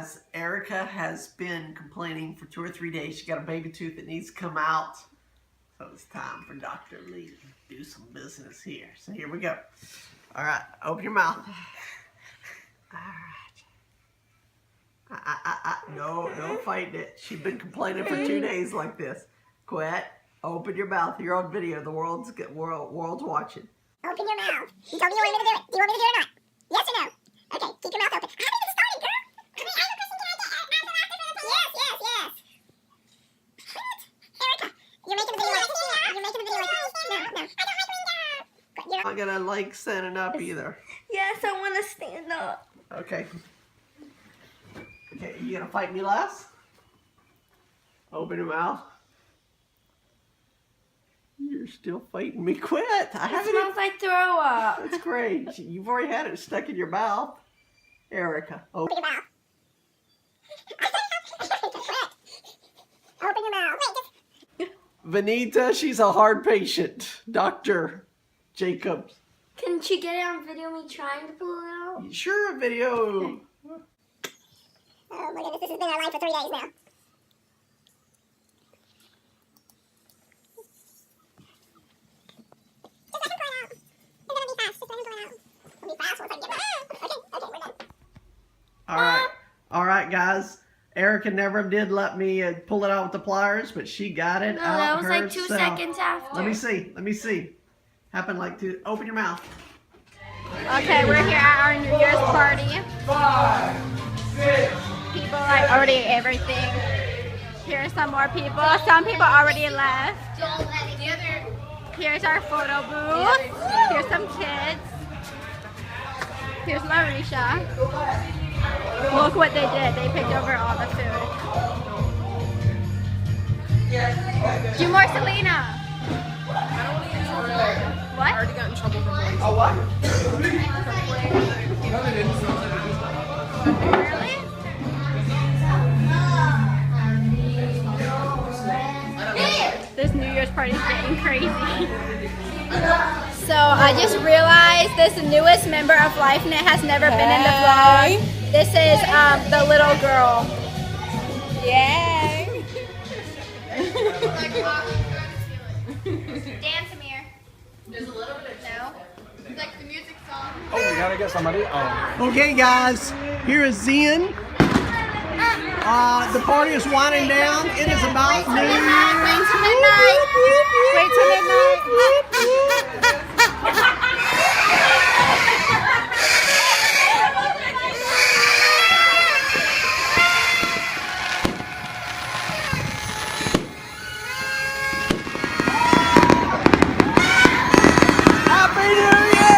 guys, Erica has been complaining for 2 or 3 days. She got a baby tooth that needs to come out. So it's time for Dr. Lee to do some business here. So here we go. All right, open your mouth. All right. No fighting it. She's been complaining for 2 days like this. Quit. Open your mouth. You're on video. The world's watching. Open your mouth. You told me you wanted me to do it. Do you want me to do it or not? Yes or no? Okay, keep your mouth open. I haven't even started, girl. I mean, I have a question. Can I get an answer for the Yes. What? Erica, you're making a video like this. You're making a video like this. No. I don't like windows. I'm not gonna like standing up either. Yes, I want to stand up. Okay. Okay, you gonna fight me last? Open your mouth. You're still fighting me. Quit. I haven't. It smells like throw up. That's great. You've already had it stuck in your mouth. Erica, Open your mouth. Open your mouth. Wait, Vanita, she's a hard patient. Dr. Jacobs. Can she get it on video me trying to pull it out? Sure, a video. oh my goodness, this has been our life for 3 days now. All right, guys. Erica never did let me pull it out with the pliers, but she got it No, out that was like herself. 2 seconds after. Let me see. Happened like to open your mouth. Okay, we're here at our New Year's party. 5, 6. People like already ate everything. Here's some more people. Some people already left. Here's our photo booth. Here's some kids. Here's Marisha. Look what they did. They picked over all the food. Do more, Selena. What? I already got in trouble for police. Oh, what? Really? This New Year's party is getting crazy. So I just realized this newest member of LifeNet has never been in the vlog. This is the little girl. Yay! Dance, Amir. There's a little bit of No. It's like the music song. Oh, we gotta get somebody. Okay, guys. Here is Zen. The party is winding down. It is about noon. Wait till midnight. Wait till midnight. Happy New Year!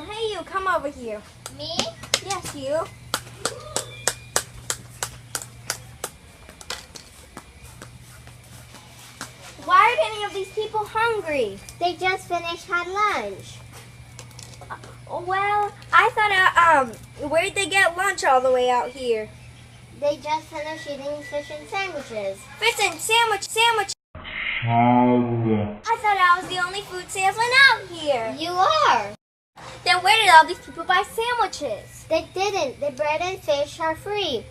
Hey you, come over here. Me? Yes, you. Why are any of these people hungry? They just finished had lunch. Well, I thought, where'd they get lunch all the way out here? They just finished eating fish and sandwiches. Fish and sandwich. I thought I was the only food salesman out here. You are. Then where did all these people buy sandwiches? They didn't. The bread and fish are free.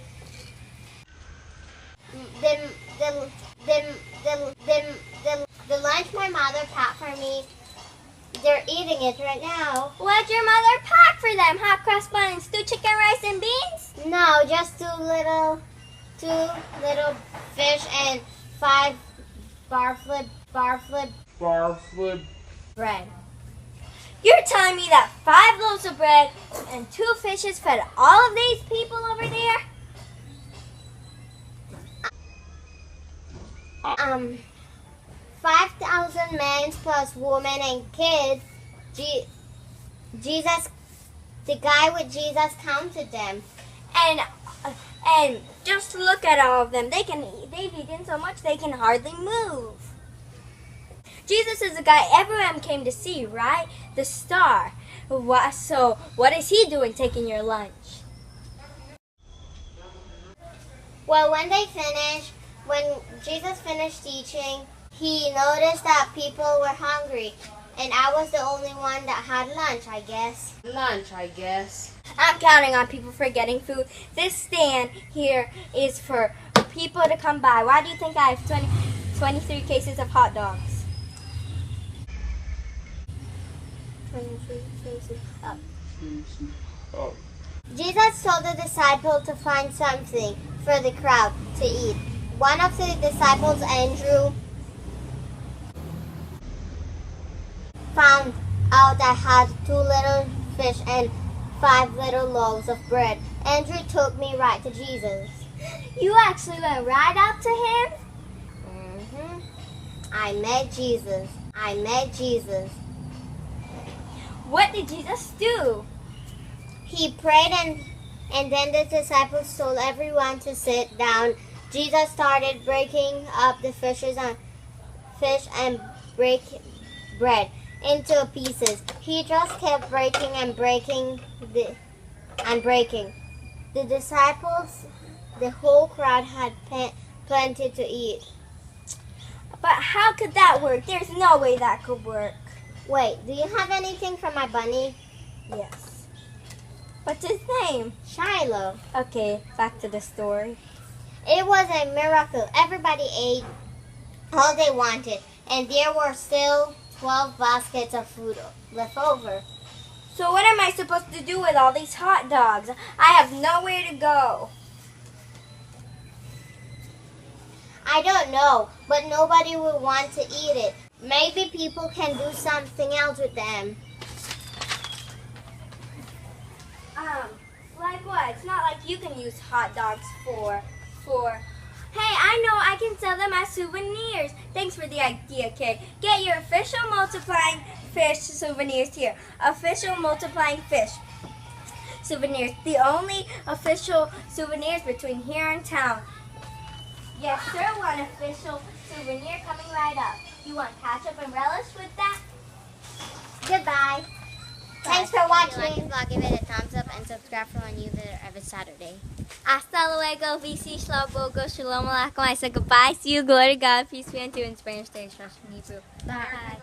The lunch my mother packed for me They're eating it right now. What'd your mother pack for them? Hot cross buns, stew chicken, rice, and beans? No, just two little fish and 5 bar flip bread. You're telling me that 5 loaves of bread and 2 fishes fed all of these people over there? 5,000 men plus women and kids. Jesus, the guy with Jesus counted them. And just look at all of them. They've eaten so much they can hardly move. Jesus is the guy everyone came to see, right? The star. So what is he doing taking your lunch? Well, when Jesus finished teaching, he noticed that people were hungry, and I was the only one that had lunch, I guess. I'm counting on people for getting food. This stand here is for people to come by. Why do you think I have 23 cases of hot dogs? 23 cases. Jesus told the disciples to find something for the crowd to eat. One of the disciples, Andrew, found out I had 2 little fish and 5 little loaves of bread. Andrew took me right to Jesus. You actually went right up to him? I met Jesus. What did Jesus do? He prayed and then the disciples told everyone to sit down. Jesus started breaking up the fish and bread into pieces. He just kept breaking and breaking. The disciples, the whole crowd had plenty to eat. But how could that work? There's no way that could work. Wait, do you have anything for my bunny? Yes. What's his name? Shiloh. Okay, back to the story. It was a miracle. Everybody ate all they wanted, and there were still 12 baskets of food left over. So what am I supposed to do with all these hot dogs? I have nowhere to go. I don't know, but nobody will want to eat it. Maybe people can do something else with them. Like what? It's not like you can use hot dogs for... Hey, I know, I can sell them as souvenirs. Thanks for the idea, kid. Get your official multiplying fish souvenirs here. Official multiplying fish souvenirs. The only official souvenirs between here and town. Yes, sir, one official souvenir coming right up. You want ketchup and relish with that? Goodbye. Thanks for watching. If you like the vlog, give it a thumbs up and subscribe for my new video every Saturday. Hasta luego, VC Shlobogo, Shalom Alaikum. I said goodbye. See you, glory to God, peace be unto you, in Spanish, Hebrew. Bye.